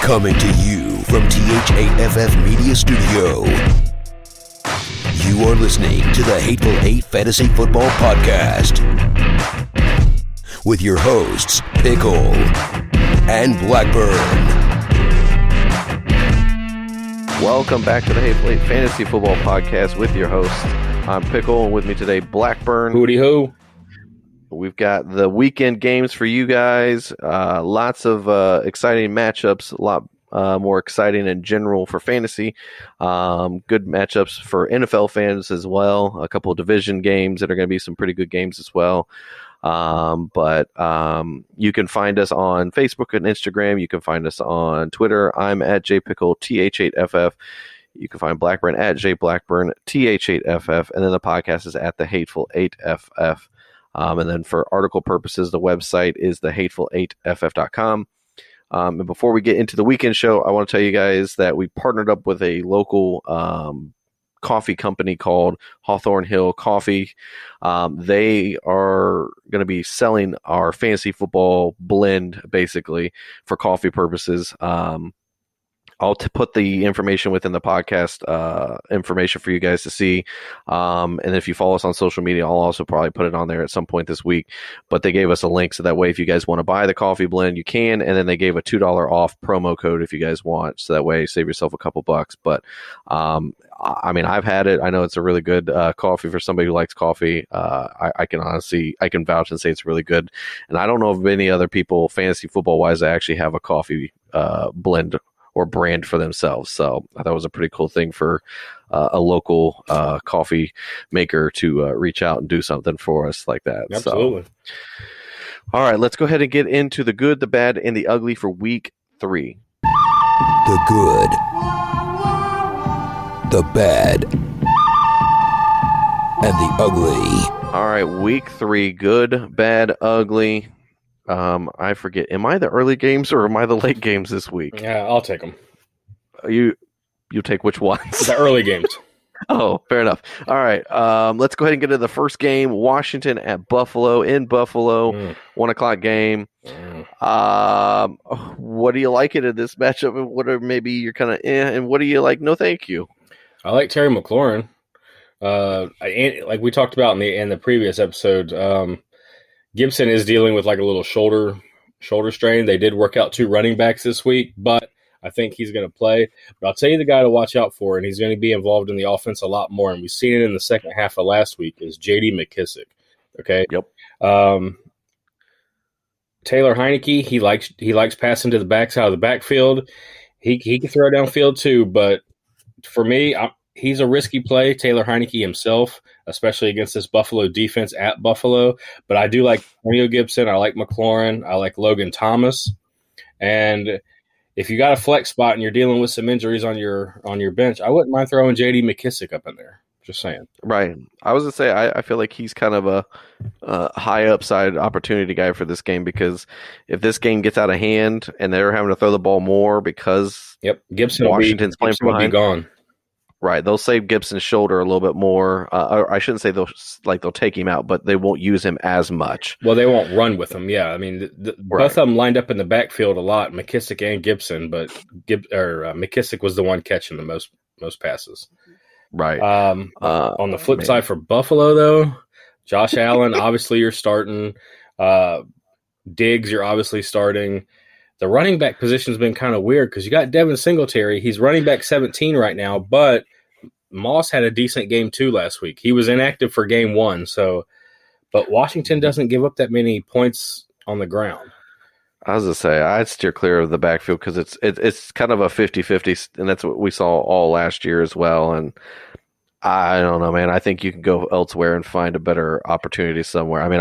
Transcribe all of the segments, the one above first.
Coming to you from THAFF Media Studio. You are listening to the Hateful Eight Fantasy Football Podcast with your hosts, Pickle and Blackburn. Welcome back to the Hateful Eight Fantasy Football Podcast with your host. I'm Pickle, and with me today, Blackburn. Hooty hoo. We've got the weekend games for you guys. Lots of exciting matchups, a lot more exciting in general for fantasy. Good matchups for NFL fans as well. A couple of division games that are going to be some pretty good games as well. But you can find us on Facebook and Instagram. You can find us on Twitter. I'm at jpickle_th8ff. You can find Blackburn at jblackburn_th8ff. And then the podcast is at the Hateful 8ff. And then for article purposes, the website is thehateful8ff.com. And before we get into the weekend show, I want to tell you guys that we partnered up with a local coffee company called Hawthorne Hill Coffee. They are going to be selling our fantasy football blend, basically, for coffee purposes. I'll put the information within the podcast information for you guys to see. And if you follow us on social media, I'll also probably put it on there at some point this week. But they gave us a link, so that way if you guys want to buy the coffee blend, you can. And then they gave a $2 off promo code if you guys want. So that way you save yourself a couple bucks. But I mean, I've had it. I know it's a really good coffee for somebody who likes coffee. I can vouch and say it's really good. And I don't know of any other people, fantasy football wise, that actually have a coffee blend or brand for themselves. So I thought it was a pretty cool thing for a local coffee maker to reach out and do something for us like that. Absolutely. So, all right, let's go ahead and get into the good, the bad, and the ugly for week 3. The good, the bad, and the ugly. All right, week 3, good, bad, ugly. I forget. Am I the early games or am I the late games this week? Yeah, I'll take them. You take which ones? The early games. Oh, fair enough. All right. Let's go ahead and get to the first game. Washington at Buffalo in Buffalo. 1 o'clock game. What do you like in this matchup? What are maybe you're kind of and what do you like? No, thank you. I like Terry McLaurin. Like we talked about in the previous episode. Gibson is dealing with like a little shoulder strain. They did work out 2 running backs this week, but I think he's going to play. But I'll tell you the guy to watch out for, and he's going to be involved in the offense a lot more, and we've seen it in the second half of last week, is J.D. McKissic. Okay? Yep. Taylor Heineke, he likes passing to the backside of the backfield. He can throw downfield too, but for me, he's a risky play, Taylor Heineke himself, especially against this Buffalo defense at Buffalo. But I do like Antonio Gibson. I like McLaurin. I like Logan Thomas. And if you got a flex spot and you're dealing with some injuries on your bench, I wouldn't mind throwing J.D. McKissic up in there. Just saying. Right. I was going to say, I feel like he's kind of a high upside opportunity guy for this game, because if this game gets out of hand and they're having to throw the ball more because Gibson Washington's playing will be gone. Right, they'll save Gibson's shoulder a little bit more. Or I shouldn't say they'll take him out, but they won't use him as much. Well, they won't run with him. Yeah, I mean, both of them lined up in the backfield a lot, McKissic and Gibson. But McKissic was the one catching the most passes. Right. On the flip side for Buffalo, though, Josh Allen, obviously you're starting. Diggs, you're obviously starting. The running back position has been kind of weird because you got Devin Singletary. He's running back 17 right now, but Moss had a decent game too last week. He was inactive for game 1, but Washington doesn't give up that many points on the ground. I was going to say, I'd steer clear of the backfield because it's kind of a 50-50, and that's what we saw all last year as well. And I don't know, man. I think you can go elsewhere and find a better opportunity somewhere. I mean,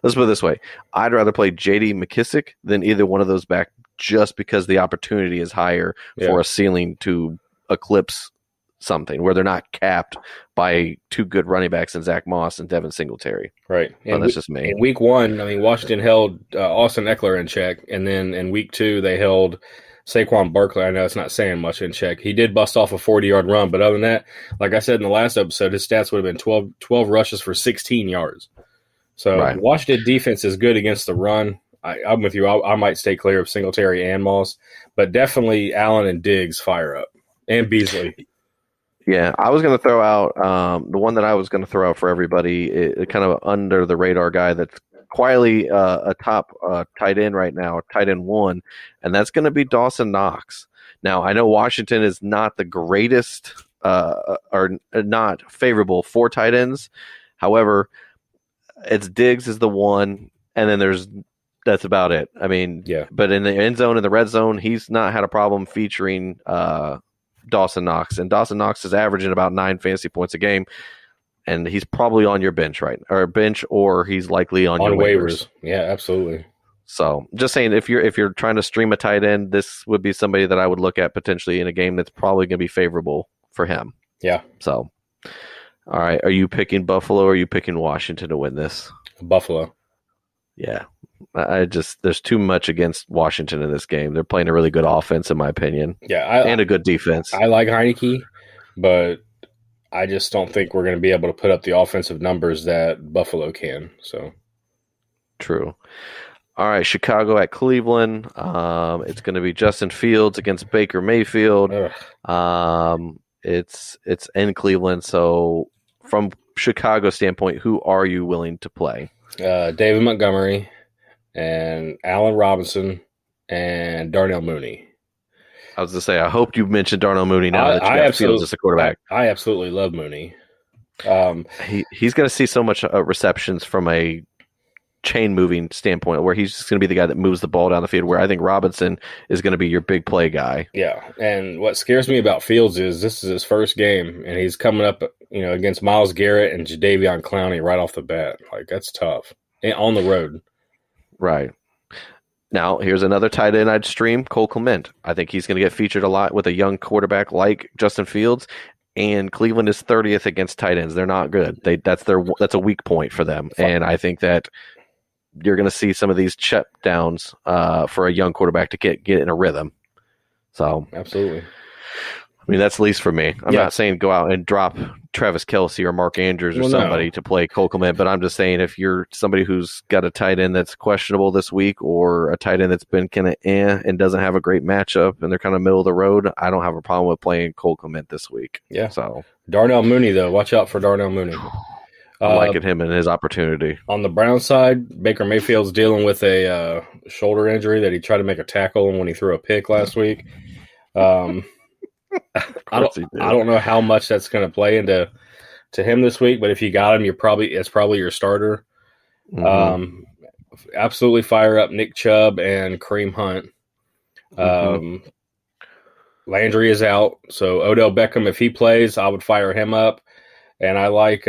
let's put it this way. I'd rather play J.D. McKissic than either one of those back, just because the opportunity is higher for a ceiling to eclipse something where they're not capped by 2 good running backs in Zach Moss and Devin Singletary. Right. And that's just me. In week 1, I mean, Washington held Austin Eckler in check, and then in week 2 they held Saquon Barkley. I know it's not saying much in check. He did bust off a 40-yard run, but other than that, like I said in the last episode, his stats would have been 12 rushes for 16 yards. So Washington defense is good against the run. I'm with you. I might stay clear of Singletary and Moss, but definitely Allen and Diggs fire up, and Beasley. Yeah, I was going to throw out the one that I was going to throw out for everybody, kind of under the radar guy that's quietly a top tight end right now, tight end one, and that's going to be Dawson Knox. Now, I know Washington is not the greatest or not favorable for tight ends. However, it's Diggs is the one, and then that's about it. I mean, yeah. But in the end zone, in the red zone, he's not had a problem featuring Dawson Knox, and Dawson Knox is averaging about 9 fantasy points a game, and he's probably on your bench or he's likely on your waivers. Yeah, absolutely. So, just saying, if you're trying to stream a tight end, this would be somebody that I would look at potentially in a game that's probably going to be favorable for him. Yeah. So, all right, are you picking Buffalo or are you picking Washington to win this? Buffalo. Yeah. There's too much against Washington in this game. They're playing a really good offense, in my opinion. Yeah, and a good defense. I like Heineke, but I just don't think we're going to be able to put up the offensive numbers that Buffalo can. So, true. All right, Chicago at Cleveland. It's going to be Justin Fields against Baker Mayfield. It's in Cleveland. So, from Chicago standpoint, who are you willing to play? David Montgomery and Allen Robinson and Darnell Mooney. I was going to say, I hope you mentioned Darnell Mooney now that you got Fields as a quarterback. I absolutely love Mooney. He's going to see so much receptions from a chain-moving standpoint where he's just going to be the guy that moves the ball down the field, where I think Robinson is going to be your big play guy. Yeah, and what scares me about Fields is this is his first game, and he's coming up against Myles Garrett and Jadeveon Clowney right off the bat. Like, that's tough. And on the road. Right. Now, here's another tight end I'd stream, Cole Clement. I think he's going to get featured a lot with a young quarterback like Justin Fields, and Cleveland is 30th against tight ends. They're not good. That's a weak point for them, and I think that you're going to see some of these check downs for a young quarterback to get in a rhythm. So, absolutely. I mean, that's at least for me. I'm not saying go out and drop Travis Kelce or Mark Andrews or somebody to play Cole Clement, but I'm just saying if you're somebody who's got a tight end that's questionable this week or a tight end that's been kind of and doesn't have a great matchup and they're kind of middle of the road, I don't have a problem with playing Cole Clement this week. Yeah. So Darnell Mooney, though. Watch out for Darnell Mooney. I'm liking him and his opportunity. On the Brown side, Baker Mayfield's dealing with a shoulder injury that he tried to make a tackle when he threw a pick last week. I don't know how much that's going to play into him this week, but if you got him, it's probably your starter. Mm-hmm. Absolutely fire up Nick Chubb and Kareem Hunt. Landry is out, so Odell Beckham, if he plays, I would fire him up. And I like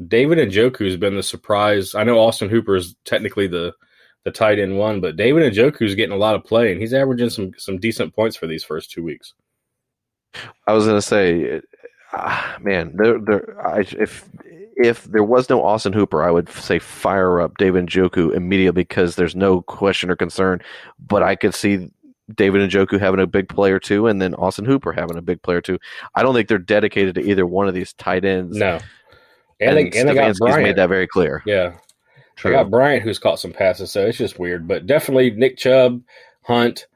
David Njoku has been the surprise. I know Austin Hooper is technically the tight end one, but David Njoku is getting a lot of play, and he's averaging some decent points for these first 2 weeks. I was going to say, man, if there was no Austin Hooper, I would say fire up David Njoku immediately because there's no question or concern. But I could see David Njoku having a big player too, and then Austin Hooper having a big player too. I don't think they're dedicated to either one of these tight ends. No, and they got Bryant. Made that very clear. Yeah, true. They got Bryant who's caught some passes, so it's just weird. But definitely Nick Chubb, Hunt,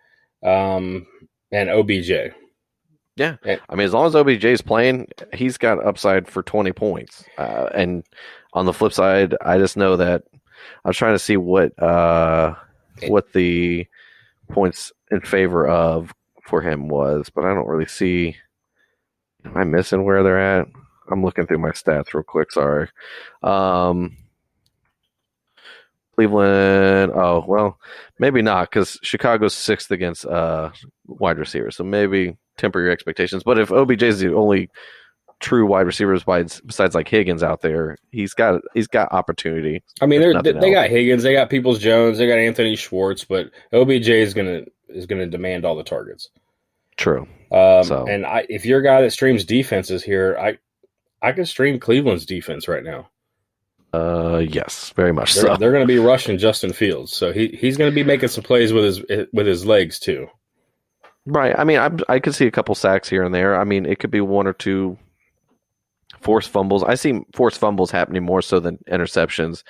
and OBJ. Yeah, I mean, as long as OBJ is playing, he's got upside for 20 points. And on the flip side, I just know that I was trying to see what the points in favor of for him was, but I don't really see. Am I missing where they're at? I'm looking through my stats real quick. Sorry. Cleveland. Oh, well, maybe not because Chicago's 6th against wide receivers. So maybe temper your expectations. But if OBJ is the only true wide receivers besides like Higgins out there, he's got opportunity. I mean, they got Higgins, they got Peoples-Jones, they got Anthony Schwartz, but OBJ is gonna demand all the targets. True. And if you're a guy that streams defenses here, I could stream Cleveland's defense right now. Yes, very much They're going to be rushing Justin Fields, so he's going to be making some plays with his legs too. Right. I mean, I could see a couple sacks here and there. I mean, it could be 1 or 2 forced fumbles. I see forced fumbles happening more so than interceptions.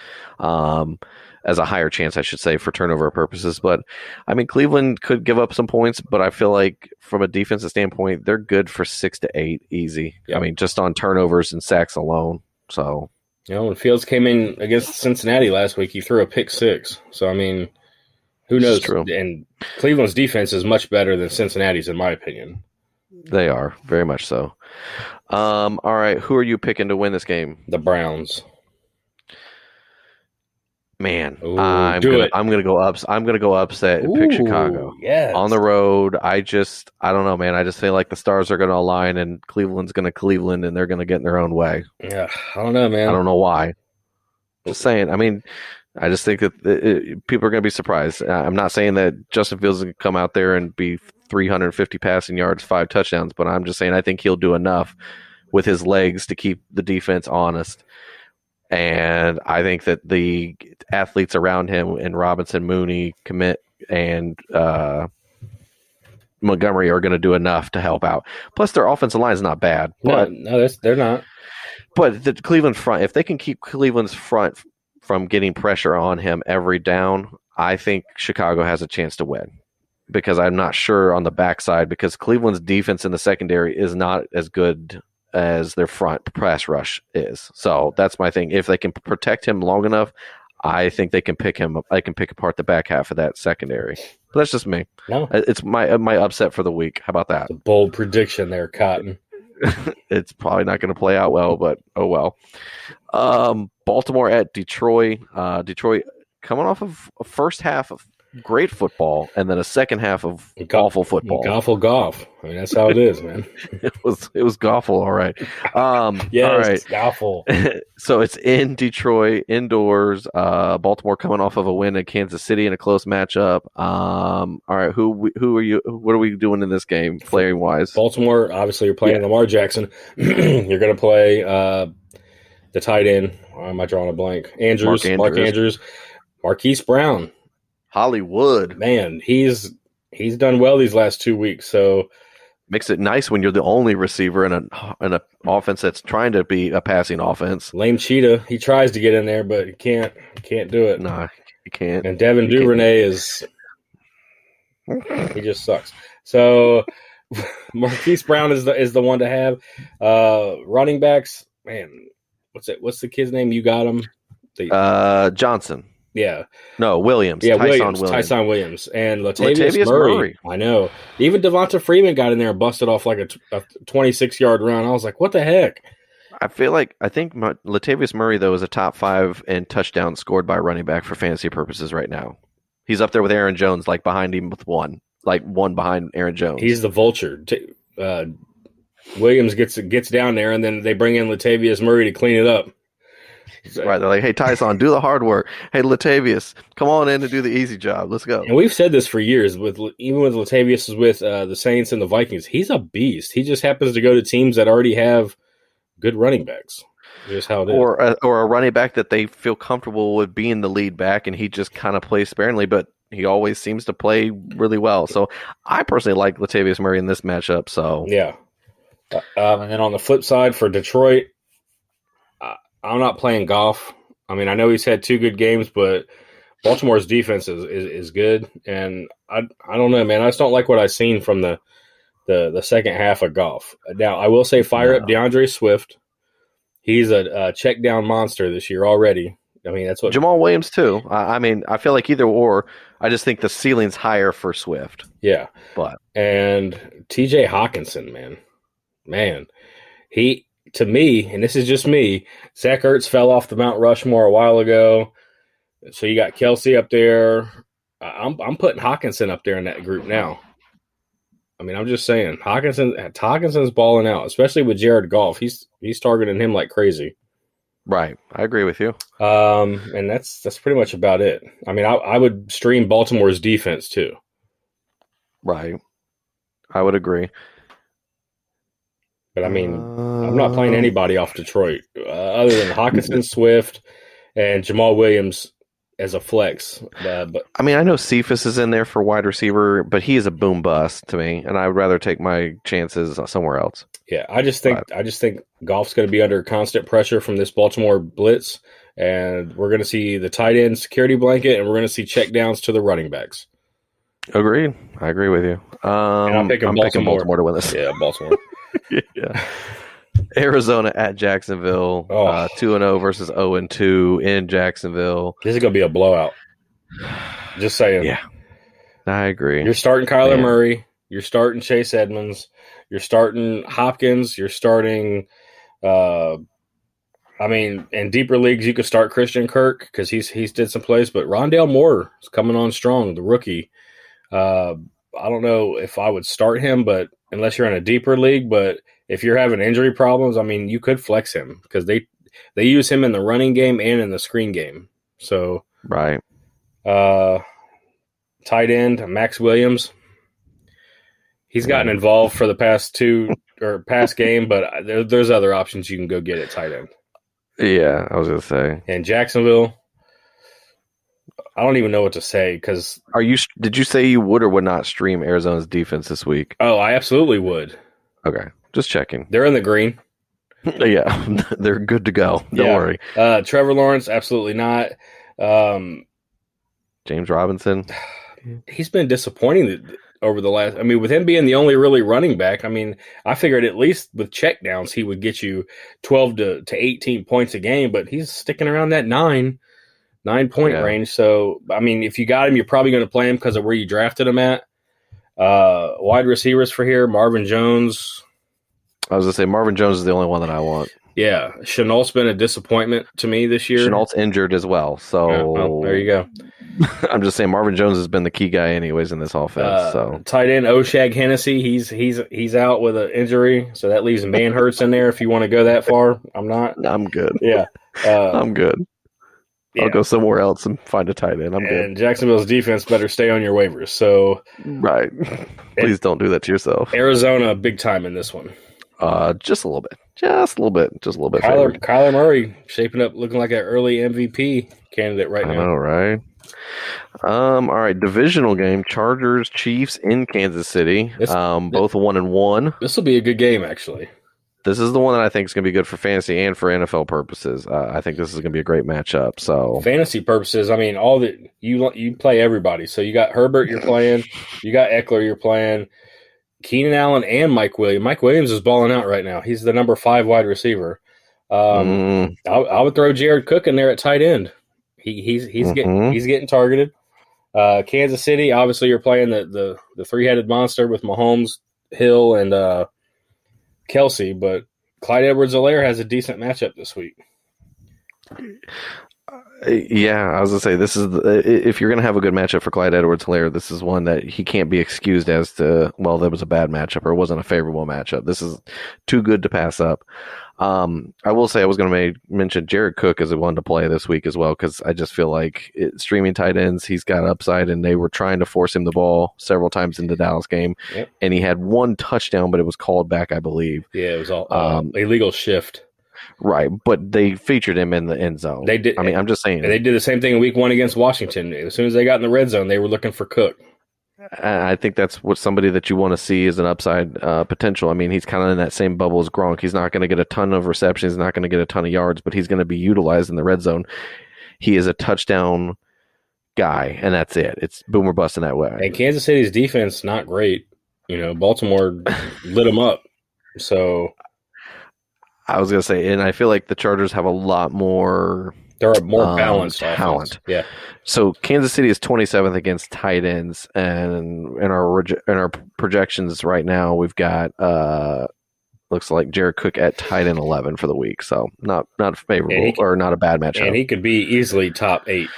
as a higher chance, I should say, for turnover purposes. But I mean, Cleveland could give up some points, but I feel like from a defensive standpoint, they're good for 6 to 8 easy. Yep. I mean, just on turnovers and sacks alone. So, when Fields came in against Cincinnati last week, he threw a pick 6. So, I mean, who knows? True. And Cleveland's defense is much better than Cincinnati's, in my opinion. They are, very much so. All right, who are you picking to win this game? The Browns. Man, Ooh, I'm gonna go upset and pick Chicago. Yes. On the road. I don't know, man. I just feel like the stars are gonna align and Cleveland's gonna Cleveland and they're gonna get in their own way. Yeah, I don't know, man. I don't know why. Just saying. I mean, I just think that people are gonna be surprised. I'm not saying that Justin Fields is gonna come out there and be 350 passing yards, 5 touchdowns, but I'm just saying I think he'll do enough with his legs to keep the defense honest. And I think that the athletes around him and Robinson, Mooney, Commit, and Montgomery are going to do enough to help out. Plus, their offensive line is not bad. But no, they're not. But the Cleveland front, if they can keep Cleveland's front from getting pressure on him every down, I think Chicago has a chance to win. Because I'm not sure on the backside, because Cleveland's defense in the secondary is not as good as their front pass rush is. So that's my thing. If they can protect him long enough, I think they can pick him. I can pick apart the back half of that secondary. But that's just me. No, it's my upset for the week. How about that? It's a bold prediction there, Cotton. It's probably not going to play out well, but oh well. Baltimore at Detroit. Detroit coming off of a first half of great football and then a second half of awful football. Golf. I mean, that's how it is, man. It was Goffle, all right. Yes, all right. Goffle. So it's in Detroit, indoors. Baltimore coming off of a win in Kansas City in a close matchup. All right, who are you? What are we doing in this game, playing wise? Baltimore, obviously, you're playing Lamar Jackson. You're going to play the tight end. Why am I drawing a blank? Mark Andrews. Marquise Brown. Hollywood, man, he's done well these last 2 weeks. So makes it nice when you're the only receiver in an offense that's trying to be a passing offense. Lame Cheetah, he tries to get in there, but he can't do it. No, he can't. And Devin Duvernay he just sucks. So Marquise Brown is the one to have. Running backs, man, what's the kid's name? You got him. Johnson. Yeah. No, Williams. Yeah, Tyson Williams. And Latavius Murray. I know. Even Devonta Freeman got in there and busted off like a 26-yard run. I was like, what the heck? I think Latavius Murray, though, is a top 5 in touchdowns scored by a running back for fantasy purposes right now. He's up there with Aaron Jones, like behind him with one behind Aaron Jones. He's the vulture. Williams gets down there, and then they bring in Latavius Murray to clean it up. Right, they're like, hey, Tyson, do the hard work. Hey, Latavius, come on in and do the easy job. Let's go. And we've said this for years. Even with Latavius is with the Saints and the Vikings, he's a beast. He just happens to go to teams that already have good running backs. Just how it is. Or a running back that they feel comfortable with being the lead back, and he just kind of plays sparingly, but he always seems to play really well. So I personally like Latavius Murray in this matchup. So yeah. And then on the flip side for Detroit, I'm not playing Goff. I mean, I know he's had 2 good games, but Baltimore's defense is good, and I don't know, man. I just don't like what I've seen from the second half of Goff. Now, I will say fire up DeAndre Swift. He's a check down monster this year already. I mean, that's what Jamal Williams too. I mean, I feel like either or. I just think the ceiling's higher for Swift. Yeah, but and T.J. Hawkinson, man, he. To me, and this is just me, Zach Ertz fell off the Mount Rushmore a while ago. So you got Kelsey up there. I'm putting Hawkinson up there in that group now. I mean, I'm just saying, Hawkinson's balling out, especially with Jared Goff. He's targeting him like crazy. Right, I agree with you. And that's pretty much about it. I mean, I would stream Baltimore's defense too. Right, I would agree. But, I mean, I'm not playing anybody off Detroit other than Hawkinson, Swift, and Jamal Williams as a flex. But I mean, I know Cephas is in there for wide receiver, but he is a boom bust to me, and I would rather take my chances somewhere else. yeah, I just think Goff's going to be under constant pressure from this Baltimore blitz, and we're going to see the tight end security blanket, and we're going to see checkdowns to the running backs. Agreed. I agree with you. And I'm picking Baltimore to win this. Yeah, Baltimore. Yeah. Arizona at Jacksonville. 2-0 versus 0-2 in Jacksonville. This is going to be a blowout. Just saying. Yeah, I agree. You're starting Kyler Murray. You're starting Chase Edmonds. You're starting Hopkins. You're starting in deeper leagues, you could start Christian Kirk because he's did some plays, but Rondale Moore is coming on strong, the rookie. I don't know if I would start him, but unless you're in a deeper league, but if you're having injury problems, I mean, you could flex him because they use him in the running game and in the screen game. So, right. Tight end, Max Williams. He's gotten involved for the past game, but there's other options you can go get at tight end. Yeah, I was going to say. And Jacksonville, I don't even know what to say because did you say you would or would not stream Arizona's defense this week? Oh, I absolutely would. Okay, just checking. They're in the green. Yeah, they're good to go. Don't worry. Trevor Lawrence, absolutely not. James Robinson. He's been disappointing over the last. I mean, with him being the only really running back, I mean, I figured at least with checkdowns he would get you 12 to 18 points a game, but he's sticking around that 9-point range. So, I mean, if you got him, you're probably going to play him because of where you drafted him at. Wide receivers for here, Marvin Jones. I was going to say Marvin Jones is the only one that I want. Yeah, Chenault's been a disappointment to me this year. Chenault's injured as well, so well, there you go. I'm just saying Marvin Jones has been the key guy anyways in this offense. So tight end Oshag Hennessy, he's out with an injury, so that leaves Manhurts in there if you want to go that far. I'm not. I'm good. Yeah, I'm good. I'll go somewhere else and find a tight end. I'm good. And Jacksonville's defense better stay on your waivers. So right, please don't do that to yourself. Arizona big time in this one. Just a little bit. Kyler Murray shaping up, looking like an early MVP candidate right now. I know, right? All right, divisional game: Chargers, Chiefs in Kansas City. Both 1-1. This will be a good game, actually. This is the one that I think is going to be good for fantasy and for NFL purposes. I think this is going to be a great matchup. So, fantasy purposes, I mean, all that you play everybody. So you got Herbert, you're playing. You got Eckler, you're playing. Keenan Allen and Mike Williams. Mike Williams is balling out right now. He's the number 5 wide receiver. I would throw Jared Cook in there at tight end. He's getting targeted. Kansas City, obviously, you're playing the 3-headed monster with Mahomes, Hill, and Kelsey, but Clyde Edwards-Helaire has a decent matchup this week. Yeah, I was going to say, this is if you're going to have a good matchup for Clyde Edwards-Helaire, this is one that he can't be excused as to, well, that was a bad matchup or it wasn't a favorable matchup. This is too good to pass up. I will say I was going to mention Jared Cook as a one to play this week as well because I just feel like streaming tight ends, he's got upside, and they were trying to force him the ball several times in the Dallas game, and he had one touchdown, but it was called back, I believe. Yeah, it was all illegal shift. Right, but they featured him in the end zone. They did. I mean, I'm just saying. They did the same thing in week 1 against Washington. As soon as they got in the red zone, they were looking for Cook. I think that's what somebody that you want to see as an upside potential. I mean, he's kind of in that same bubble as Gronk. He's not going to get a ton of receptions, he's not going to get a ton of yards, but he's going to be utilized in the red zone. He is a touchdown guy, and that's it. It's boom or bust in that way. And Kansas City's defense, not great. Baltimore lit them up. So I was going to say, and I feel like the Chargers have a lot more. They're a more balanced talent. Offense. Yeah. So Kansas City is 27th against tight ends, and in our projections right now, we've got looks like Jared Cook at tight end 11 for the week. So not favorable or not a bad matchup. And he could be easily top 8.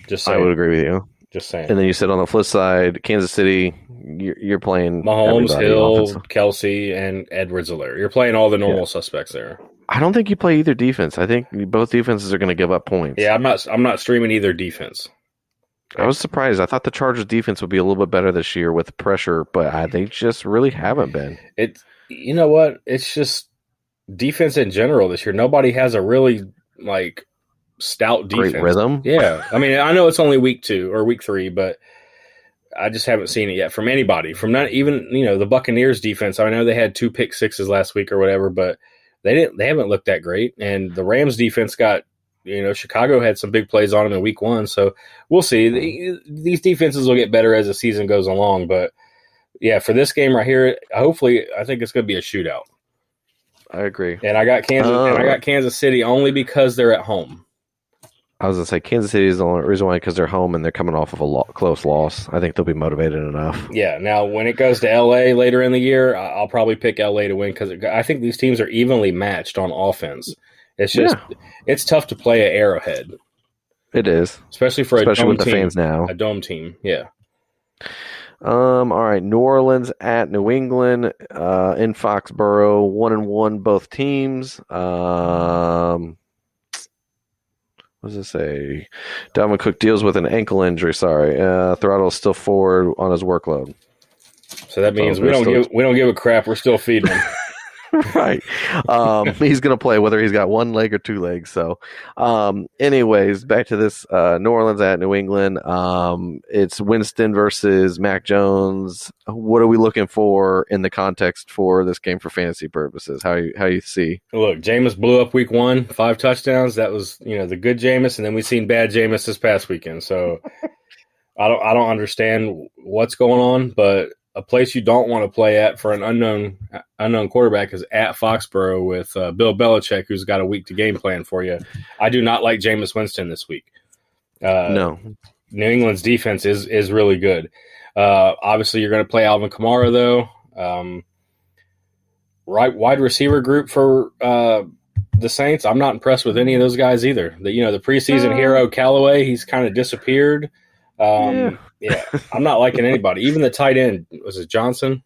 Just saying. I would agree with you. Just saying. And then you said on the flip side, Kansas City, you're playing Mahomes, Hill, Kelsey, and Edwards-Helaire. You're playing all the normal suspects there. I don't think you play either defense. I think both defenses are going to give up points. Yeah, I'm not streaming either defense. I was surprised. I thought the Chargers defense would be a little bit better this year with pressure, but they just really haven't been. You know what? It's just defense in general this year. Nobody has a really stout defense. Great rhythm. Yeah. I mean, I know it's only week 2 or week 3, but I just haven't seen it yet from anybody. From not even, the Buccaneers defense. I know they had 2 pick sixes last week or whatever, but they haven't looked that great. And the Rams defense got, Chicago had some big plays on them in week 1. So we'll see. These defenses will get better as the season goes along. But yeah, for this game right here, hopefully, I think it's going to be a shootout. I agree. And I got Kansas City only because they're at home. I was going to say Kansas City is the only reason why, because they're home and they're coming off of a close loss. I think they'll be motivated enough. Yeah. Now, when it goes to L.A. later in the year, I'll probably pick L.A. to win because I think these teams are evenly matched on offense. It's just it's tough to play at Arrowhead. It is, especially for a dome with team, the fans now. A dome team, yeah. All right, New Orleans at New England in Foxborough, 1-1 both teams. What does it say? Dalvin Cook deals with an ankle injury. Sorry, Throttle's still forward on his workload. So that means we don't give a crap. We're still feeding him. Right. He's going to play whether he's got one leg or 2 legs. So, anyways, back to this New Orleans at New England. It's Winston versus Mac Jones. What are we looking for in the context for this game for fantasy purposes? How you see? Look, Jameis blew up week 1, 5 touchdowns. That was, the good Jameis, and then we've seen bad Jameis this past weekend. So I don't understand what's going on, but a place you don't want to play at for an unknown quarterback is at Foxborough with Bill Belichick, who's got a week to game plan for you. I do not like Jameis Winston this week. No. New England's defense is really good. Obviously, you're going to play Alvin Kamara, though. Wide receiver group for the Saints, I'm not impressed with any of those guys either. The preseason hero, Callaway, he's kind of disappeared. Yeah, I'm not liking anybody. Even the tight end, was it Johnson?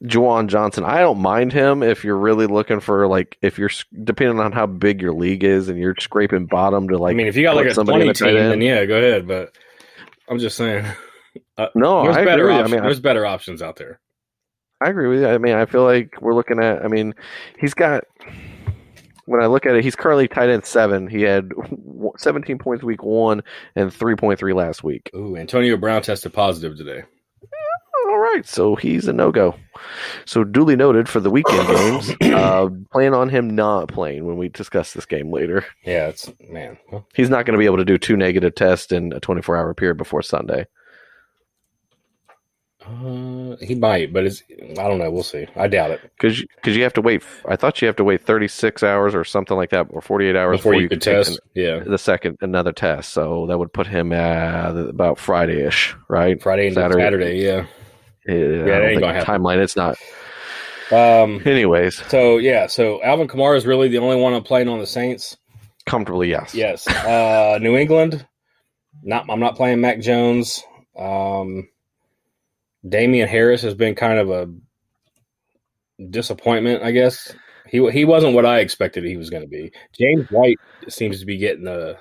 Juwan Johnson. I don't mind him if you're really looking for, if you're depending on how big your league is and you're scraping bottom to if you got a 20 team, then yeah, go ahead. But I'm just saying. No, I agree with you. There's better options out there. I agree with you. I feel like we're looking at. He's got. When I look at it, he's currently tight end 7. He had 17 points week 1 and 3.3 last week. Ooh, Antonio Brown tested positive today. All right, so he's a no-go. So duly noted for the weekend games. Plan on him not playing when we discuss this game later. Yeah, he's not going to be able to do 2 negative tests in a 24-hour period before Sunday. He might, but I don't know. We'll see. I doubt it. Because you have to wait. I thought you have to wait 36 hours or something like that, or 48 hours before you could test. Another test. So that would put him at about Friday-ish, right? Friday and Saturday, yeah. Yeah, that ain't gonna happen. Timeline. It's not. Anyways. So Alvin Kamara is really the only one I'm playing on the Saints. Comfortably, yes. Yes. New England. I'm not playing Mac Jones. Damian Harris has been kind of a disappointment, I guess. He wasn't what I expected he was going to be. James White seems to be getting the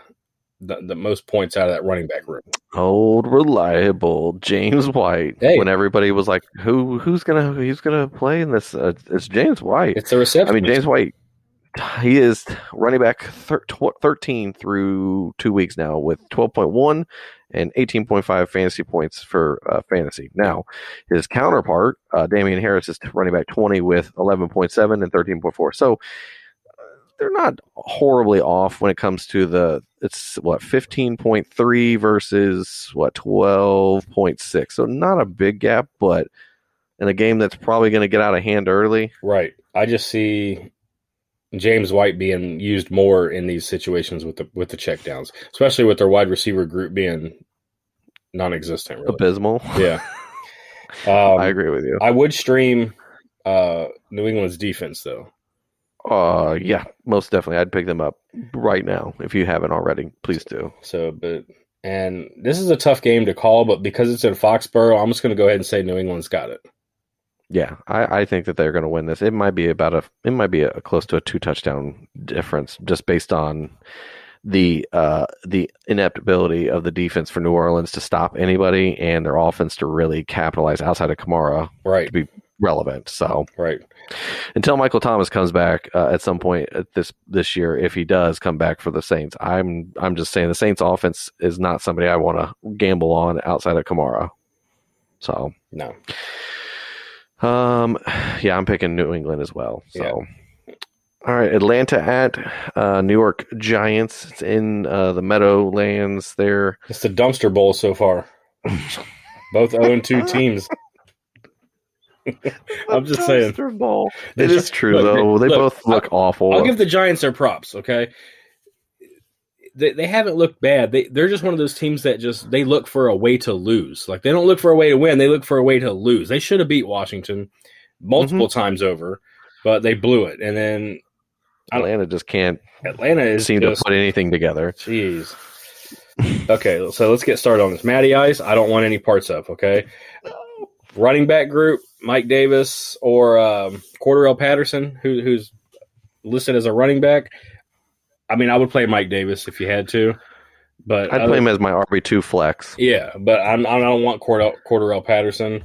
most points out of that running back room. Old reliable James White. Hey. When everybody was like, who's gonna play in this? It's James White. It's the reception. James White. He is running back 13 through 2 weeks now with 12.1 and 18.5 fantasy points for fantasy. Now, his counterpart, Damian Harris, is running back 20 with 11.7 and 13.4. So they're not horribly off when it comes to it's 15.3 versus 12.6. So not a big gap, but in a game that's probably going to get out of hand early. Right. I just see James White being used more in these situations with the checkdowns, especially with their wide receiver group being non-existent. Really. Abysmal. Yeah. I agree with you. I would stream New England's defense, though. Yeah, most definitely. I'd pick them up right now. If you haven't already, please do. And this is a tough game to call, but because it's in Foxborough, I'm just going to go ahead and say New England's got it. Yeah, I think that they're going to win this. It might be a close to a 2 touchdown difference, just based on the inept ability of the defense for New Orleans to stop anybody and their offense to really capitalize outside of Kamara, right? To be relevant. So Right. until Michael Thomas comes back at some point this year, if he does come back for the Saints, I'm just saying the Saints offense is not somebody I want to gamble on outside of Kamara. So No. Yeah, I'm picking New England as well. So all right, Atlanta at New York Giants. It's in the Meadowlands there. It's the dumpster bowl so far. Both 0-2 teams. I'm just saying. Bowl. It is true, though. They both look awful. I'll give the Giants their props, okay? They haven't looked bad. They're just one of those teams that they look for a way to lose. Like, they don't look for a way to win. They look for a way to lose. They should have beat Washington multiple times over, but they blew it. And then Atlanta just can't seem to put anything together. Jeez. Okay, so let's get started on this. Matty Ice, I don't want any parts of, okay? Running back group, Mike Davis or Cordarrelle Patterson, who's listed as a running back. I mean, I would play Mike Davis if you had to, but I'd play him as my RB2 flex. Yeah, but I don't want Cordarrelle Patterson.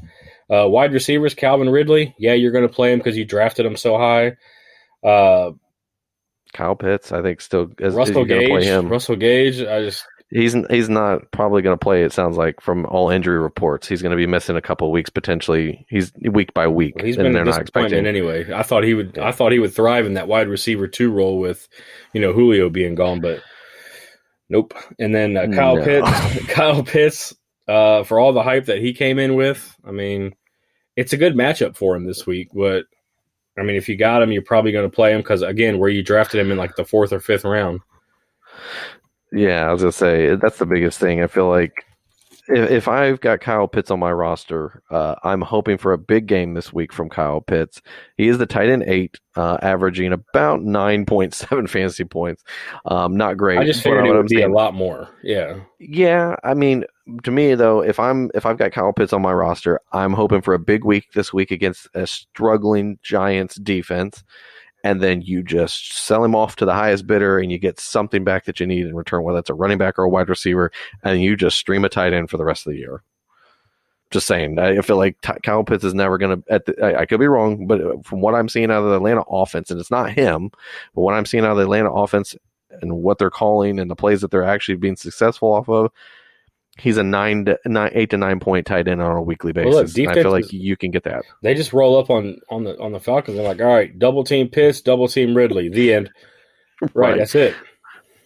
Wide receivers, Calvin Ridley. Yeah, you're going to play him because you drafted him so high. Kyle Pitts, I think, still is Russell going to play him. Russell Gage, he's not probably going to play. It sounds like from all injury reports, he's going to be missing a couple of weeks potentially. He's week by week. He's been a disappointment anyway. I thought he would. Yeah. I thought he would thrive in that wide receiver 2 role with, Julio being gone, but nope. And then Kyle Pitts, for all the hype that he came in with, I mean, it's a good matchup for him this week. But I mean, if you got him, you're probably going to play him because again, where you drafted him in like the 4th or 5th round. Yeah, I was going to say, that's the biggest thing. I feel like if I've got Kyle Pitts on my roster, I'm hoping for a big game this week from Kyle Pitts. He is the tight end 8, averaging about 9.7 fantasy points. Not great. I just figured it would be a lot more. Yeah. Yeah, I mean, to me though, if I've got Kyle Pitts on my roster, I'm hoping for a big week this week against a struggling Giants defense. And then you just sell him off to the highest bidder and you get something back that you need in return, whether it's a running back or a wide receiver, and you just stream a tight end for the rest of the year. Just saying. I feel like Kyle Pitts is never going to – I could be wrong, but from what I'm seeing out of the Atlanta offense, and it's not him, but what I'm seeing out of the Atlanta offense and what they're calling and the plays that they're actually being successful off of, he's a 8 to 9 point tight end on a weekly basis. Well, look, I feel like you can get that. They just roll up on the Falcons. They're like, all right, double team Pitts, double team Ridley. The end. Right, that's it.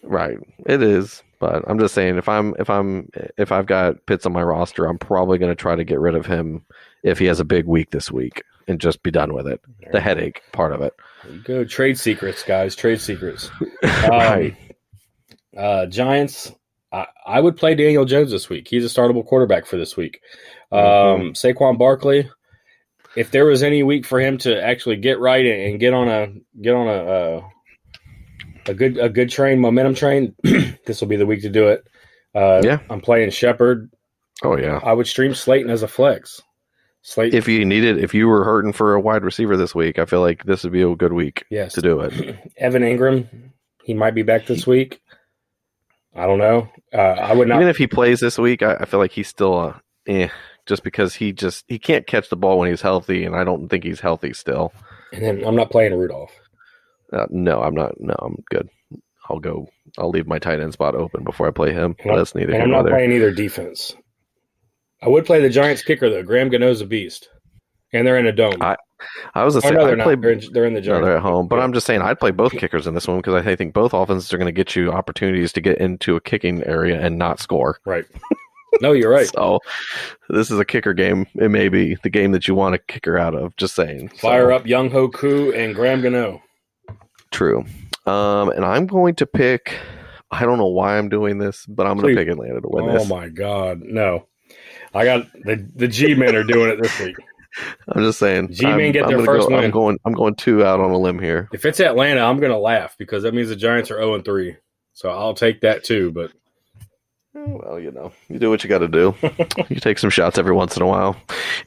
Right, it is. But I'm just saying, if I've got Pitts on my roster, I'm probably going to try to get rid of him if he has a big week this week and just be done with it. The headache part of it. There you go. Trade secrets, guys. Trade secrets. Right. Giants. I would play Daniel Jones this week. He's a startable quarterback for this week. Saquon Barkley, if there was any week for him to actually get right and get on a good train, momentum train, this will be the week to do it. Yeah, I'm playing Shepard. Oh yeah, I would stream Slayton as a flex. Slayton, if you were hurting for a wide receiver this week, I feel like this would be a good week to do it. Evan Ingram, he might be back this week. I don't know. I would not. Even if he plays this week, I feel like he's still just because he can't catch the ball when he's healthy, and I don't think he's healthy still. And then I'm not playing Rudolph. No, I'm not. No, I'm good. I'll leave my tight end spot open before I play him. And that's neither. And I'm not playing either defense. I would play the Giants kicker though. Graham Gano's a beast, and they're in a dome. I was saying they're not. They're in the Giants. No, they're at home. But I'm just saying I'd play both kickers in this one because I think both offenses are going to get you opportunities to get into a kicking area and not score. Right. No, you're right. So this is a kicker game. It may be the game that you want a kicker out of. Just saying. Fire up Young Ho Koo and Graham Gano. True. And I'm going to pick. I don't know why I'm doing this, but I'm going to pick Atlanta to win this. Oh my God, no! I got the G-men are doing it this week. I'm just saying. G-men get their first win. I'm going 2 out on a limb here. If it's Atlanta, I'm going to laugh because that means the Giants are 0-3. So I'll take that too. But well, you do what you got to do. You take some shots every once in a while.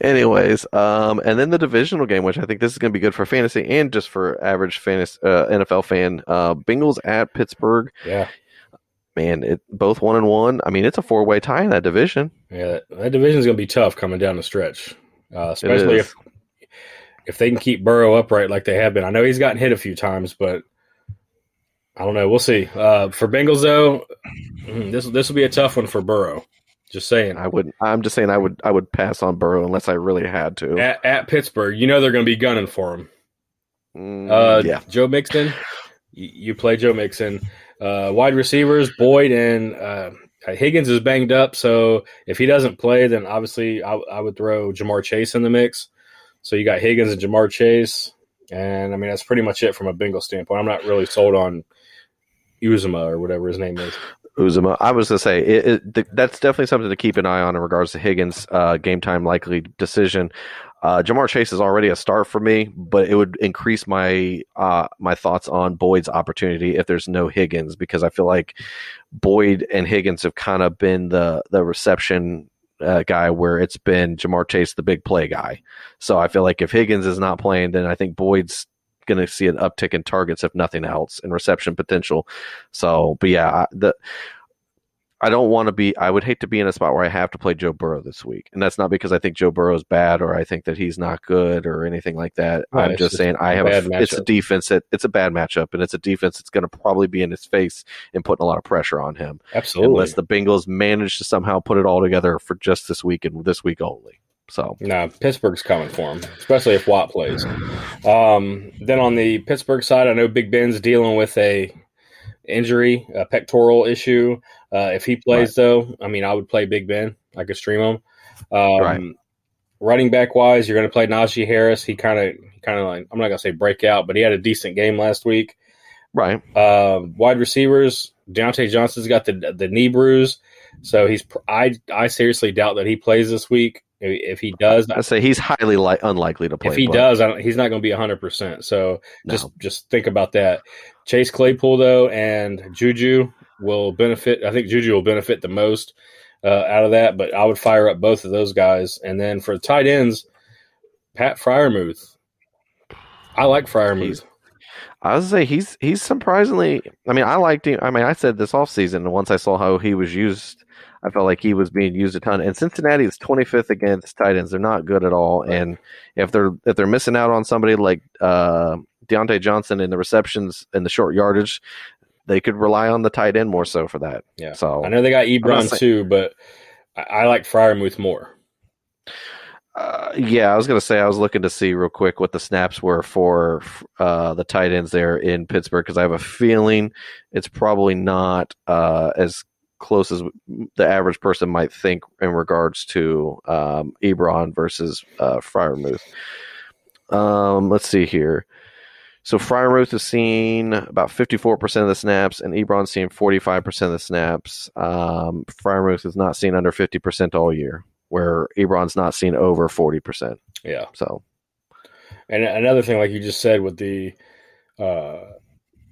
Anyways, and then the divisional game, which I think this is going to be good for fantasy and just for average fantasy NFL fan. Bengals at Pittsburgh. Yeah. Man, both 1-1. I mean, it's a 4-way tie in that division. Yeah, that division is going to be tough coming down the stretch. Especially if if they can keep Burrow upright like they have been. I know he's gotten hit a few times, but I don't know. We'll see. For Bengals, though, this will be a tough one for Burrow. Just saying. I'm just saying I would pass on Burrow unless I really had to. At Pittsburgh, they're going to be gunning for him. Yeah. Joe Mixon, you play Joe Mixon. Wide receivers, Boyd and Higgins is banged up, so if he doesn't play, then obviously I would throw Jamar Chase in the mix. So you got Higgins and Jamar Chase, and I mean that's pretty much it from a Bengal standpoint. I'm not really sold on Uzuma or whatever his name is. Uzuma. I was going to say that's definitely something to keep an eye on in regards to Higgins' game time likely decision. Jamar Chase is already a start for me, but it would increase my my thoughts on Boyd's opportunity if there's no Higgins, because I feel like Boyd and Higgins have kind of been the reception guy where it's been Jamar Chase the big play guy. So I feel like if Higgins is not playing, then I think Boyd's going to see an uptick in targets if nothing else and reception potential. So, but yeah, I don't want to be. I would hate to be in a spot where I have to play Joe Burrow this week, and that's not because I think Joe Burrow is bad or I think that he's not good or anything like that. Right, I'm just saying it's a defense. It's a bad matchup, and it's a defense that's going to probably be in his face and putting a lot of pressure on him. Absolutely, unless the Bengals manage to somehow put it all together for just this week and this week only. So no, Pittsburgh's coming for him, especially if Watt plays. Then on the Pittsburgh side, I know Big Ben's dealing with a injury, a pectoral issue. If he plays, though, I mean, I would play Big Ben. I could stream him. Running back wise, you're going to play Najee Harris. He kind of like, I'm not going to say break out, but he had a decent game last week. Right. Wide receivers, Deontay Johnson's got the knee bruise, so I seriously doubt that he plays this week. If he does, I say he's highly unlikely to play. If he does, he's not going to be 100%. So just think about that. Chase Claypool though, and Juju will benefit. I think Juju will benefit the most out of that. But I would fire up both of those guys, and then for tight ends, Pat Freiermuth. I like Freiermuth. I was say he's surprisingly. I mean, I liked him. I mean, I said this offseason, and once I saw how he was used, I felt like he was being used a ton. And Cincinnati is 25th against tight ends. They're not good at all. And if they're missing out on somebody like Deontay Johnson in the receptions and the short yardage, they could rely on the tight end more so for that. Yeah. So I know they got Ebron too, but I like Freiermuth more. Yeah, I was going to say I was looking to see real quick what the snaps were for the tight ends there in Pittsburgh, because I have a feeling it's probably not as close as the average person might think in regards to Ebron versus Freiermuth. Let's see here. So Freiermuth is seeing about 54% of the snaps, and Ebron's seeing 45% of the snaps. Freiermuth is not seeing under 50% all year, where Ebron's not seen over 40%. Yeah. So, and another thing, like you just said, with the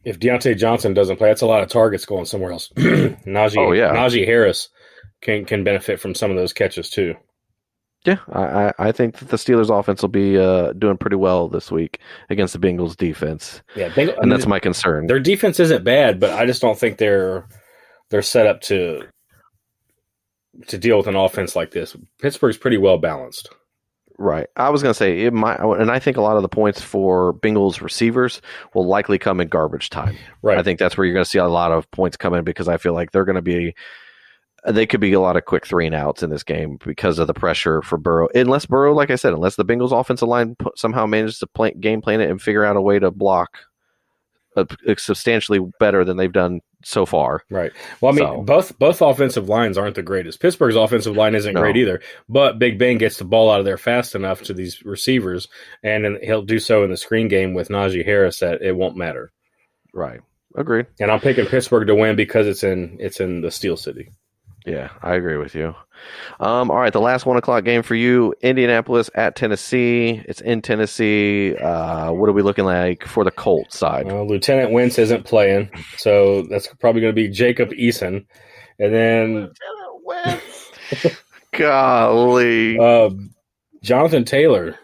if Deontay Johnson doesn't play, that's a lot of targets going somewhere else. Najee Harris can benefit from some of those catches too. Yeah, I think that the Steelers' offense will be doing pretty well this week against the Bengals' defense. Yeah, that's my concern. Their defense isn't bad, but I just don't think they're set up to deal with an offense like this. Pittsburgh's pretty well balanced. Right. I was going to say it might, and I think a lot of the points for Bengals receivers will likely come in garbage time. Right. I think that's where you're going to see a lot of points come in, because I feel like they could be a lot of quick 3-and-outs in this game because of the pressure for Burrow. Unless Burrow, like I said, unless the Bengals offensive line somehow manages to game plan it and figure out a way to block substantially better than they've done so far. Right. Well, I mean, both offensive lines aren't the greatest. Pittsburgh's offensive line isn't great either, but Big Ben gets the ball out of there fast enough to these receivers, and he'll do so in the screen game with Najee Harris that it won't matter. Right. Agreed. And I'm picking Pittsburgh to win because it's in the Steel City. Yeah, I agree with you. All right, the last 1:00 game for you, Indianapolis at Tennessee. It's in Tennessee. What are we looking like for the Colts side? Lieutenant Wentz isn't playing, so that's probably going to be Jacob Eason. And then Lieutenant Wentz. Golly. Jonathan Taylor.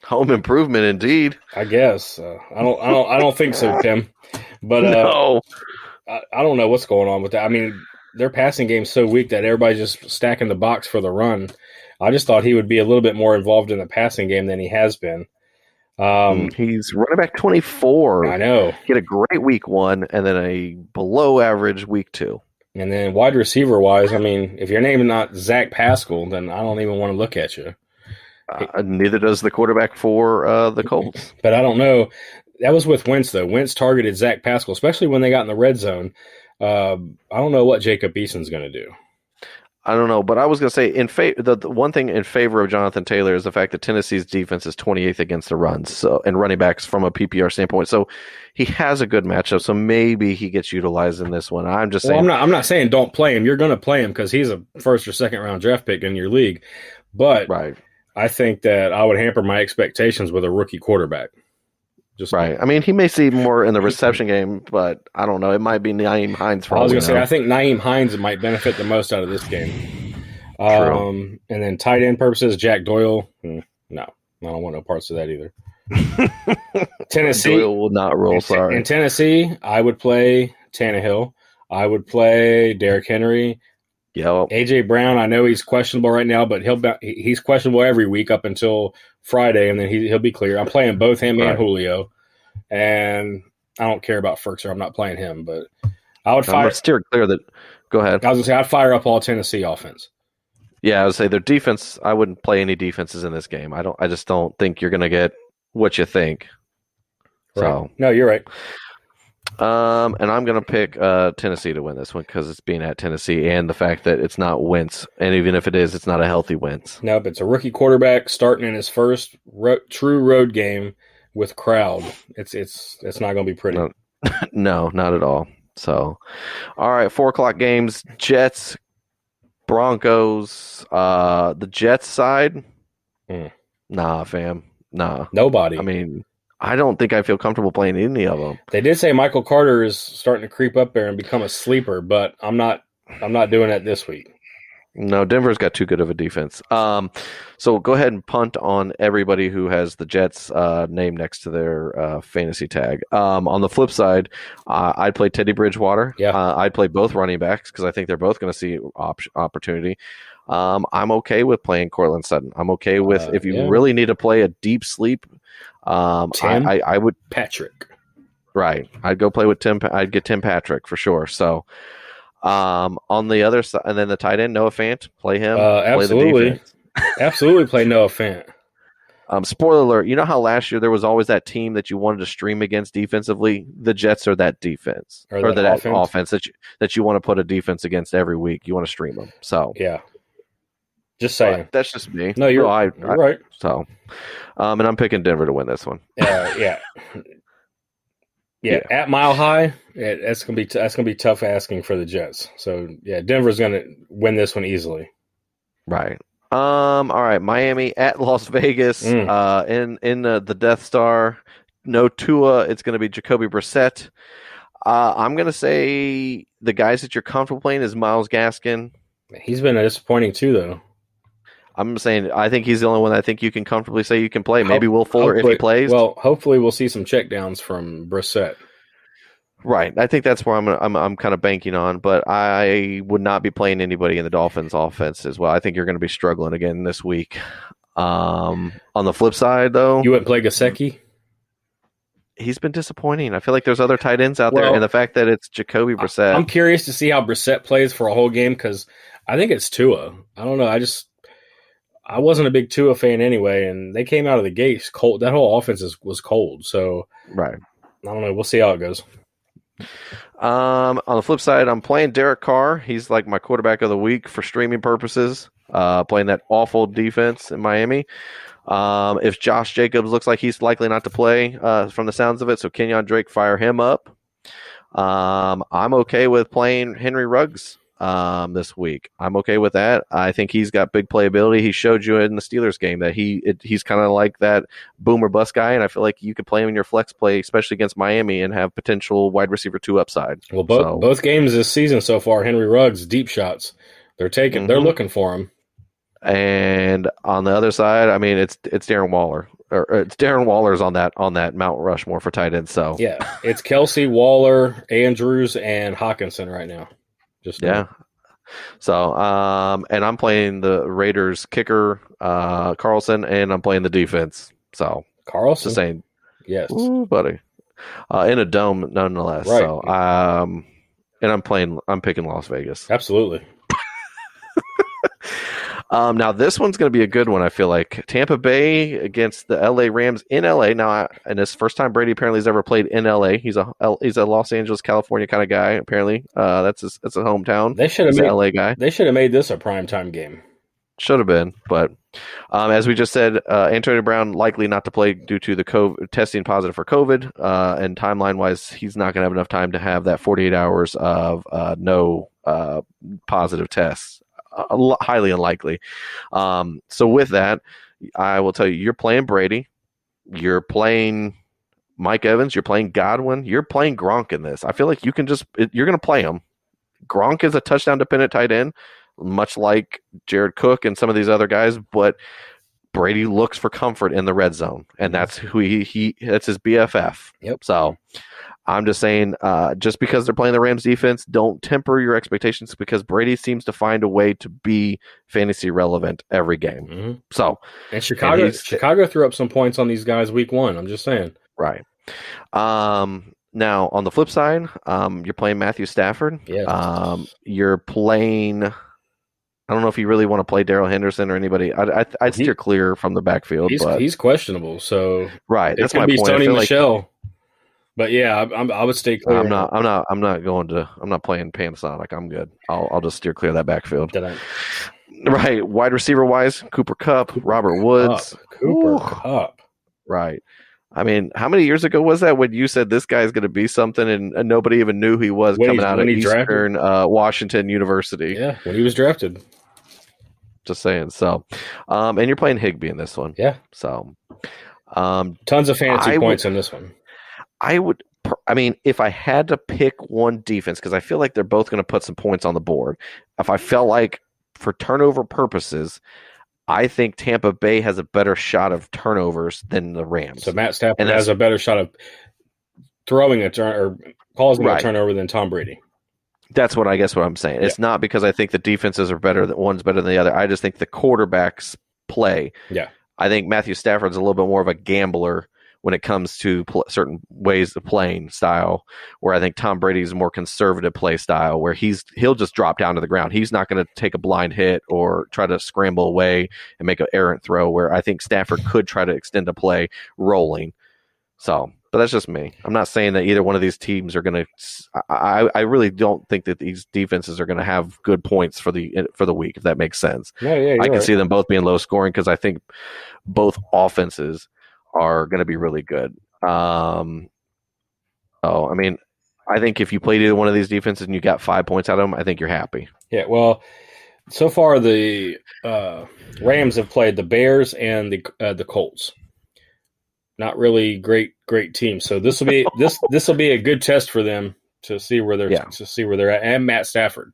Home improvement indeed. I guess. I don't think so, Tim. But no. I don't know what's going on with that. I mean, their passing game's so weak that everybody's just stacking the box for the run. I just thought he would be a little bit more involved in the passing game than he has been. He's running back 24. I know. He had a great week 1 and then a below average week 2. And then wide receiver wise, I mean, if your name is not Zach Pascal, then I don't even want to look at you. Neither does the quarterback for the Colts. But I don't know. That was with Wentz, though. Wentz targeted Zach Pascal, especially when they got in the red zone. I don't know what Jacob Eason's going to do. I don't know, but I was going to say the one thing in favor of Jonathan Taylor is the fact that Tennessee's defense is 28th against the runs, and running backs from a PPR standpoint. So he has a good matchup. So maybe he gets utilized in this one. I'm just saying. I'm not saying don't play him. You're going to play him because he's a first or second round draft pick in your league. But right. I think that I would hamper my expectations with a rookie quarterback. Right. I mean, he may see more in the reception game, but I don't know. It might be Nyheim Hines for all I was we going to say, know. I think Nyheim Hines might benefit the most out of this game. True. And then tight end purposes, Jack Doyle. No, I don't want no parts of that either. Tennessee Doyle will not roll, sorry. In Tennessee, I would play Tannehill. I would play Derrick Henry. Yep. AJ Brown, I know he's questionable right now, but he's questionable every week up until Friday, and then he'll be clear. I'm playing both him and Julio, and I don't care about Ferkser. I'm not playing him, but I would fire. Steer clear that. Go ahead. I was gonna say I'd fire up all Tennessee offense. Yeah, I would say their defense. I wouldn't play any defenses in this game. I just don't think you're going to get what you think. Right. So no, you're right. And I'm going to pick Tennessee to win this one because it's being at Tennessee and the fact that it's not Wentz, and even if it is, it's not a healthy Wentz. Nope, it's a rookie quarterback starting in his first true road game with crowd. It's not going to be pretty. No, not at all. So, all right, 4:00 games: Jets, Broncos. The Jets side, nah, fam, nah. Nobody. I mean, I don't think I feel comfortable playing any of them. They did say Michael Carter is starting to creep up there and become a sleeper, but I'm not doing that this week. No, Denver's got too good of a defense. So go ahead and punt on everybody who has the Jets name next to their fantasy tag. On the flip side, I'd play Teddy Bridgewater. Yeah. I'd play both running backs because I think they're both going to see opportunity. I'm okay with playing Cortland Sutton. I'm okay with if you really need to play a deep sleep. I would Patrick. Right. I'd go play with Tim. I'd get Tim Patrick for sure. So. On the other side, and then the tight end Noah Fant, play him. Absolutely, play the defense. Absolutely, play Noah Fant. Spoiler alert: you know how last year there was always that team that you wanted to stream against defensively. The Jets are that defense, or that offense that you want to put a defense against every week. You want to stream them. So yeah, just saying. That's just me. No, you're right. So, and I'm picking Denver to win this one. Yeah, at Mile High, that's gonna be tough asking for the Jets. So yeah, Denver's gonna win this one easily. Right. All right. Miami at Las Vegas. In the Death Star. No Tua. It's gonna be Jacoby Brissett. I'm gonna say the guys that you're comfortable playing is Myles Gaskin. He's been disappointing too, though. I'm saying I think he's the only one that I think you can comfortably say you can play. Maybe Will Fuller if he plays. Well, hopefully we'll see some checkdowns from Brissett. Right. I think that's where I'm kind of banking on, but I would not be playing anybody in the Dolphins offense as well. I think you're going to be struggling again this week. On the flip side, though, you wouldn't play Gesicki? He's been disappointing. I feel like there's other tight ends out there, and the fact that it's Jacoby Brissett. I'm curious to see how Brissett plays for a whole game because I think it's Tua. I don't know. I wasn't a big Tua fan anyway, and they came out of the gates cold. That whole offense was cold. So right. I don't know. We'll see how it goes. On the flip side, I'm playing Derek Carr. He's like my quarterback of the week for streaming purposes. Playing that awful defense in Miami. If Josh Jacobs looks like he's likely not to play from the sounds of it, so Kenyon Drake, fire him up. I'm okay with playing Henry Ruggs this week. I'm okay with that. I think he's got big playability. He showed you in the Steelers game that he's kind of like that boom or bust guy, and I feel like you could play him in your flex play, especially against Miami, and have potential wide receiver 2 upside. Well, both games this season so far, Henry Ruggs deep shots. They're taking. They're looking for him. And on the other side, I mean, it's Darren Waller. Or it's Darren Waller's on that Mount Rushmore for tight ends. So yeah, it's Kelsey, Waller, Andrews, and Hawkinson right now. So, and I'm playing the Raiders kicker, Carlson, and I'm playing the defense. So, Carlson? just saying. Yes. Ooh, buddy. In a dome, nonetheless. Right. So, and I'm picking Las Vegas. Absolutely. Now this one's going to be a good one. I feel like Tampa Bay against the LA Rams in LA. Now, and this first time Brady apparently has ever played in LA. He's a Los Angeles, California kind of guy. Apparently, that's his hometown. They should have made an LA guy. They should have made this a primetime game. Should have been, but as we just said, Antonio Brown likely not to play due to the COVID, testing positive for COVID, and timeline-wise, he's not going to have enough time to have that 48 hours of no positive tests. Highly unlikely. So with that, I will tell you, you're playing Brady, you're playing Mike Evans, you're playing Godwin, you're playing Gronk in this. I feel like you're going to play him. Gronk is a touchdown-dependent tight end, much like Jared Cook and some of these other guys, but Brady looks for comfort in the red zone, and that's who that's his BFF. Yep. So I'm just saying, just because they're playing the Rams defense, don't temper your expectations, because Brady seems to find a way to be fantasy relevant every game. Mm-hmm. So, and Chicago threw up some points on these guys week one. I'm just saying. Right. Now on the flip side, you're playing Matthew Stafford. Yeah. You're playing. I don't know if you really want to play Darrell Henderson or anybody. I'd steer clear from the backfield. He's questionable, so right. That's my point. Sony I Michel. But yeah, I would stay clear. I'm not playing Panasonic. I'm good. I'll just steer clear of that backfield. Right. Wide receiver wise, Cooper Kupp, Robert Woods. Cooper Kupp. Right. I mean, how many years ago was that when you said this guy's going to be something, and nobody even knew who he was coming out of Eastern Washington University? Yeah, when he was drafted. Just saying. So, and you're playing Higbee in this one. Yeah. So, tons of fantasy points in this one. I mean, if I had to pick one defense, because I feel like they're both going to put some points on the board, if I felt like for turnover purposes, I think Tampa Bay has a better shot of turnovers than the Rams. So Matt Stafford has a better shot of throwing a turn or causing a turnover than Tom Brady. That's what I'm saying. Yeah. It's not because I think the defenses are better, that one's better than the other. I just think the quarterbacks play. Yeah. I think Matthew Stafford's a little bit more of a gambler when it comes to certain ways of playing style, where I think Tom Brady's a more conservative play style, where he'll just drop down to the ground. He's not going to take a blind hit or try to scramble away and make an errant throw, where I think Stafford could try to extend a play rolling. So, but that's just me. I'm not saying that either one of these teams are going to. I really don't think that these defenses are going to have good points for the week, if that makes sense. Yeah, I can see them both being low scoring, because I think both offenses are going to be really good. I mean, I think if you played either one of these defenses and you got 5 points out of them, I think you're happy. Yeah, well, so far the Rams have played the Bears and the Colts. Not really great teams. So this will be a good test for them to see where they're at, and Matt Stafford,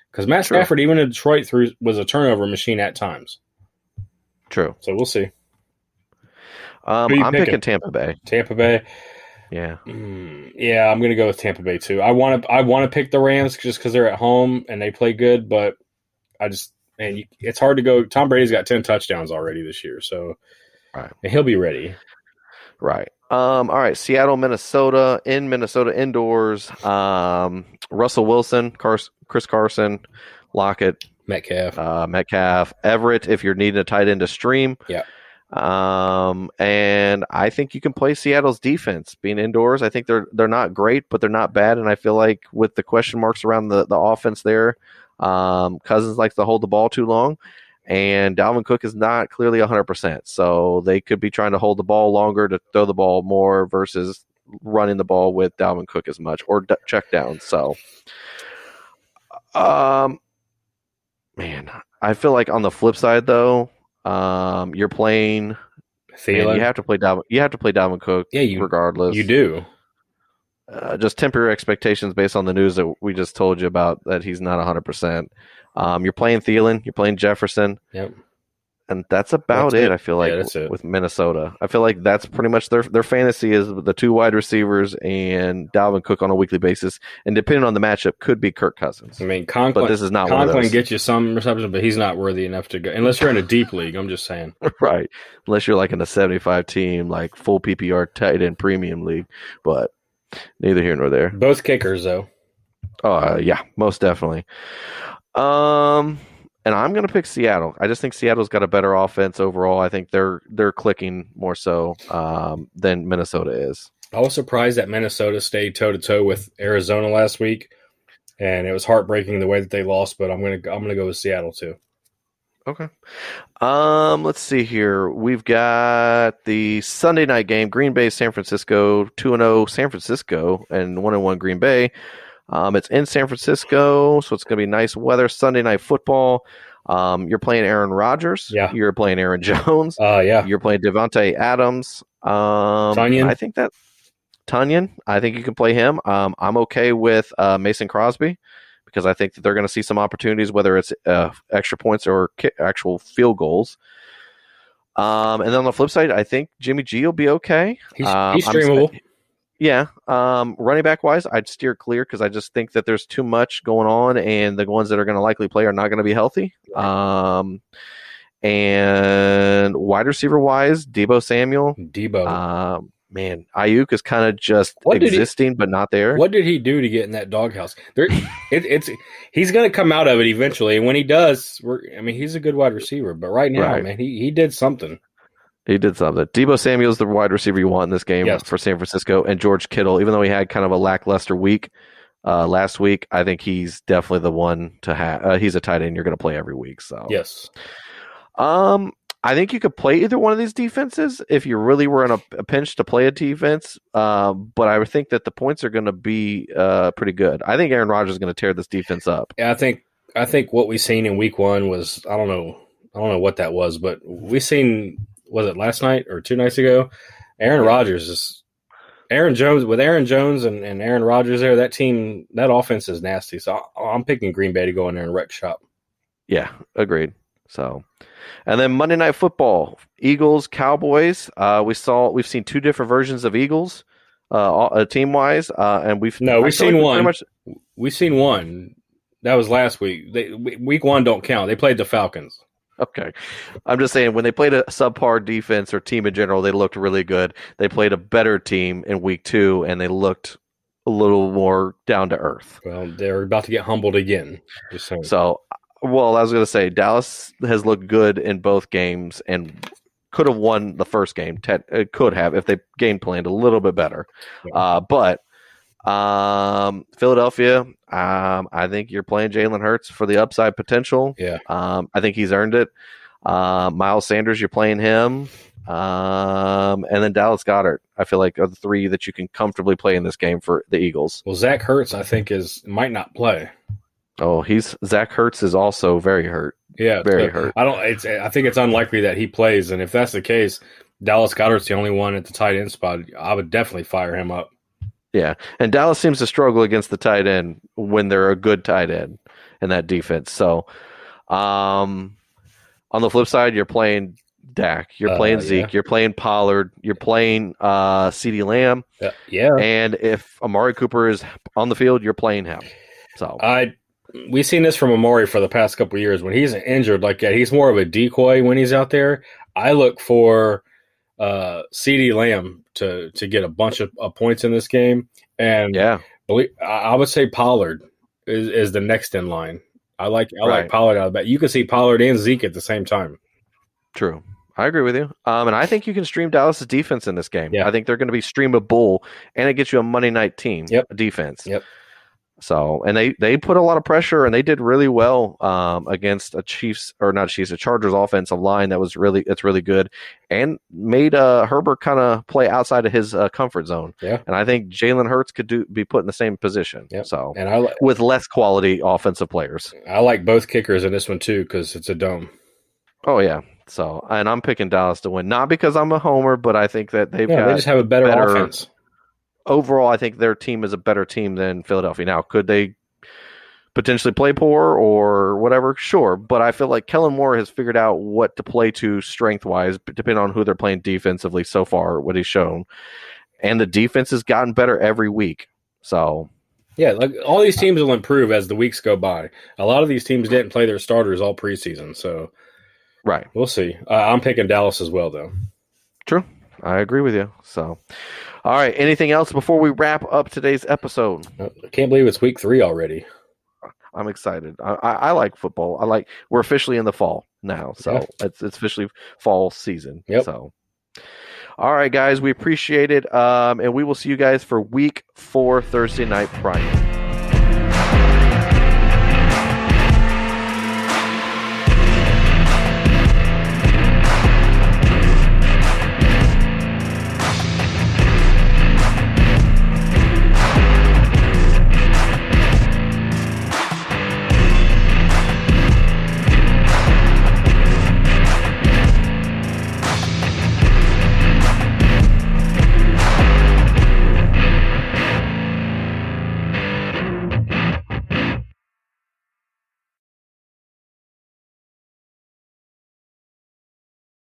because Matt Stafford, even in Detroit, was a turnover machine at times. True. So we'll see. I'm picking Tampa Bay. Tampa Bay. Yeah. Yeah, I'm going to go with Tampa Bay too. I want to pick the Rams just because they're at home and they play good, but it's hard to go. Tom Brady's got 10 touchdowns already this year, so right. And he'll be ready. Right. All right. Seattle, Minnesota, in Minnesota indoors. Russell Wilson, Chris Carson, Lockett, Metcalf, Everett. If you're needing a tight end to stream. Yeah. And I think you can play Seattle's defense being indoors. I think they're not great, but they're not bad. And I feel like with the question marks around the offense there, Cousins likes to hold the ball too long, and Dalvin Cook is not clearly 100%. So they could be trying to hold the ball longer to throw the ball more versus running the ball with Dalvin Cook as much, or check down. So, man, I feel like on the flip side though, you're playing Thielen. You have to play Dalvin Cook. Yeah, regardless. You do. Just temper your expectations based on the news that we just told you about, that he's not 100%. You're playing Thielen. You're playing Jefferson. Yep. And that's about it. I feel like that's it. with Minnesota. I feel like that's pretty much their fantasy is the 2 wide receivers and Dalvin Cook on a weekly basis. And depending on the matchup, could be Kirk Cousins. I mean, Conklin, but this is not one of those. gets you some receptions, but he's not worthy enough to go unless you're in a deep league. I'm just saying, right? Unless you're like in a 75 team, like full PPR tight end premium league. But neither here nor there. Both kickers, though. Oh yeah, most definitely. And I'm going to pick Seattle. I just think Seattle's got a better offense overall. I think they're clicking more so than Minnesota is. I was surprised that Minnesota stayed toe-to-toe with Arizona last week, and it was heartbreaking the way that they lost, but I'm going to go with Seattle too. Okay. Let's see here. We've got the Sunday night game, Green Bay, San Francisco, 2-0 San Francisco, and 1-1 Green Bay. It's in San Francisco, so it's going to be nice weather. Sunday night football. You're playing Aaron Rodgers. Yeah. You're playing Aaron Jones. Yeah. You're playing Devontae Adams. Tunyon. I think that Tunyon. I think you can play him. I'm okay with Mason Crosby because I think that they're going to see some opportunities, whether it's extra points or actual field goals. And then on the flip side, I think Jimmy G will be okay. He's streamable. Yeah. Running back wise, I'd steer clear because I just think that there's too much going on, and the ones that are going to likely play are not going to be healthy. And wide receiver wise, Deebo Samuel. Man, Ayuk is kind of just existing, but not there. What did he do to get in that doghouse? He's going to come out of it eventually, and when he does, he's a good wide receiver. But right now, man, he did something. He did something. Deebo Samuel's the wide receiver you want in this game for San Francisco. And George Kittle, even though he had kind of a lackluster week last week, I think he's definitely the one to have. He's a tight end you're going to play every week. So yes. I think you could play either one of these defenses if you really were in a pinch to play a defense. But I would think that the points are going to be pretty good. I think Aaron Rodgers is going to tear this defense up. Yeah, I think what we seen in week 1 was I don't know what that was, but we seen. Was it last night or 2 nights ago? Aaron Rodgers is Aaron Jones with Aaron Jones and Aaron Rodgers there. That team, that offense is nasty. So I'm picking Green Bay to go in there and wreck shop. Yeah, agreed. So, and then Monday Night Football, Eagles, Cowboys. We've seen 2 different versions of Eagles, team wise, and we've seen one. We've seen one. That was last week. Week 1 don't count. They played the Falcons. Okay. I'm just saying when they played a subpar defense or team in general, they looked really good. They played a better team in week 2, and they looked a little more down to earth. Well, they're about to get humbled again. Just saying. So, I was going to say Dallas has looked good in both games and could have won the first game. Could have if they game planned a little bit better. Yeah. But Philadelphia, I think you're playing Jalen Hurts for the upside potential. Yeah. I think he's earned it. Miles Sanders, you're playing him. And then Dallas Goedert, I feel like are the 3 that you can comfortably play in this game for the Eagles. Well, Zach Ertz, I think might not play. Oh, Zach Ertz is also very hurt. Yeah. Very hurt. I think it's unlikely that he plays. And if that's the case, Dallas Goedert's the only one at the tight end spot. I would definitely fire him up. Yeah, and Dallas seems to struggle against the tight end when they're a good tight end in that defense. So, on the flip side, you're playing Dak, you're playing Zeke, you're playing Pollard, you're playing CeeDee Lamb. Yeah. And if Amari Cooper is on the field, you're playing him. So we've seen this from Amari for the past couple of years. When he's injured like that, he's more of a decoy when he's out there. I look for CeeDee Lamb to get a bunch of points in this game. And I would say Pollard is the next in line. I like Pollard out of that. You can see Pollard and Zeke at the same time. True. I agree with you. And I think you can stream Dallas' defense in this game. Yeah. I think they're going to be streamable, and it gets you a Monday night team defense. Yep. So, and they put a lot of pressure, and they did really well against a Chargers offensive line that's really good, and made Herbert kind of play outside of his comfort zone. Yeah, and I think Jalen Hurts could be put in the same position. Yep. So, and with less quality offensive players. I like both kickers in this one too because it's a dome. Oh yeah. So, and I'm picking Dallas to win, not because I'm a homer, but I think that they just have a better offense. Overall, I think their team is a better team than Philadelphia. Now, could they potentially play poor or whatever, sure. But I feel like Kellen Moore has figured out what to play to strength-wise, depending on who they're playing defensively so far, what he's shown. And the defense has gotten better every week. So, yeah, like all these teams will improve as the weeks go by. A lot of these teams didn't play their starters all preseason, so right. We'll see. I'm picking Dallas as well, though. True. I agree with you. So, all right. Anything else before we wrap up today's episode? I can't believe it's week 3 already. I'm excited. I like football. We're officially in the fall now, so it's officially fall season. Yep. So, all right, guys, we appreciate it, and we will see you guys for week 4 Thursday night prime.